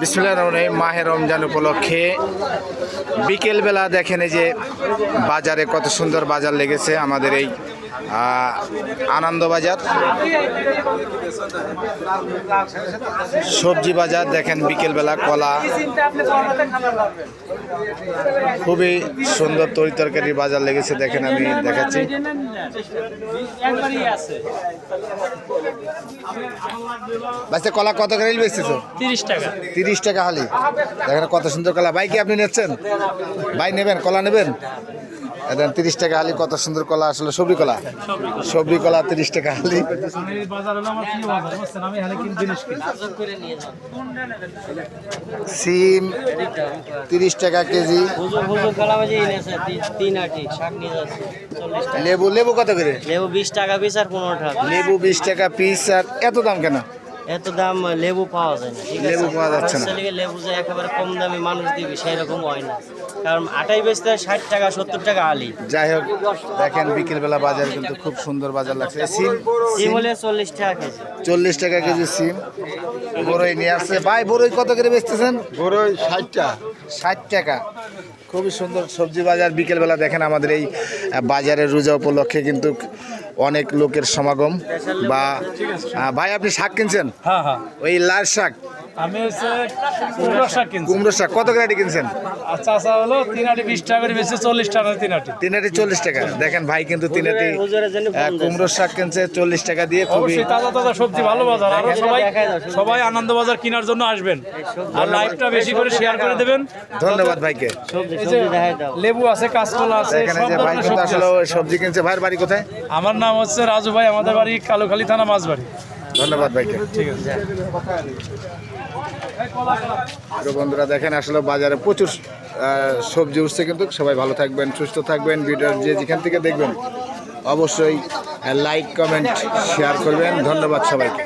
বিসমিল্লাহির রহমানির রহিম। মাহে রমজান উপলক্ষে বিকেলবেলা দেখেন এই যে বাজারে কত সুন্দর বাজার লেগেছে আমাদের এই আনন্দ বাজার, সবজি বাজার দেখেন বিকেলবেলা কলা, খুবই সুন্দর তরি তরকারির বাজার লেগেছে দেখেন, আমি দেখাচ্ছি। বাচ্চা কলা কত করে বেচতেছো? 30 টাকা। 30 টাকা হালি। দেখেন কত সুন্দর কলা। ভাই কি আপনি নিচ্ছেন? ভাই নেবেন, কলা নেবেন? দেখেন 30 টাকা হালি, কত সুন্দর কলা, আসলে সবজি কলা। সবজি কলা 30 টাকা হালি। সিম 30 টাকা কেজি। লেবু লেবু কত করে? লেবু 20 টাকা পিস আর 15 টাকা। লেবু 20 টাকা পিস। আর এত দাম কেন? এত দাম লেবু পাওয়া যায় না। ঠিক আছে, লেবু পাওয়া যাচ্ছে না। আসলে লেবু যে একেবারে কম দামে মানুষ দিবে সেই রকম হয় না, কারণ আটাই বেচতে হয় 60 টাকা 70 টাকা আলি। যাই হোক, দেখেন বিকেলবেলা বাজার কিন্তু খুব সুন্দর বাজার লাগছে। সিম সিম হলে 40 টাকা কেজি। 40 টাকা কেজি সিম। বড়ই নিয়ে আসছে ভাই। বড়ই কত করে বেচতেছেন? বড়ই 60 টাকা। 60 টাকা। খুবই সুন্দর সবজি বাজার বিকেলবেলা দেখেন আমাদের এই বাজারের রোজা উপলক্ষে কিন্তু অনেক লোকের সমাগম। বা ভাই আপনি শাক কিনছেন? হ্যাঁ হ্যাঁ, ওই লাল শাক, আমি হচ্ছে কুমড়ো শাক কিনছি। কুমড়ো শাক কত করে কিনছেন? আচ্ছা আচ্ছা, হলো 3 আটি 20 টাকা করে বেশি, 40 টাকা 3 আটি। 3 আটি 40 টাকা। দেখেন ভাই কিন্তু 3 আটি হুজুরের জন্য ফোন দেন। কুমড়ো শাক কিনছে 40 টাকা দিয়ে। খুবই অবশ্যই তাজা তাজা সবজি, ভালো বাজার। আর সবাই আনন্দ বাজার কেনার জন্য আসবেন, আর লাইভটা বেশি করে শেয়ার করে দেবেন। ধন্যবাদ ভাইকে। এই যে লেবু আছে, কাঁচকলা আছে, দেখেন এই সব যে ভাই ধরনের কিন্তু সবজি আসলে আছে। সবজি কিনছে। ভাইয়ের বাড়ি কোথায়? আমার নাম হচ্ছে রাজু ভাই, আমাদের বাড়ি কালুখালী থানা মাঝবাড়ি। ধন্যবাদ ভাইকে। ঠিক আছে। তো বন্ধুরা দেখেন আসলে বাজারে প্রচুর সবজি উঠছে কিন্তু। সবাই ভালো থাকবেন, সুস্থ থাকবেন। ভিডিও যে যেখান থেকে দেখবেন অবশ্যই লাইক কমেন্ট শেয়ার করবেন। ধন্যবাদ সবাইকে।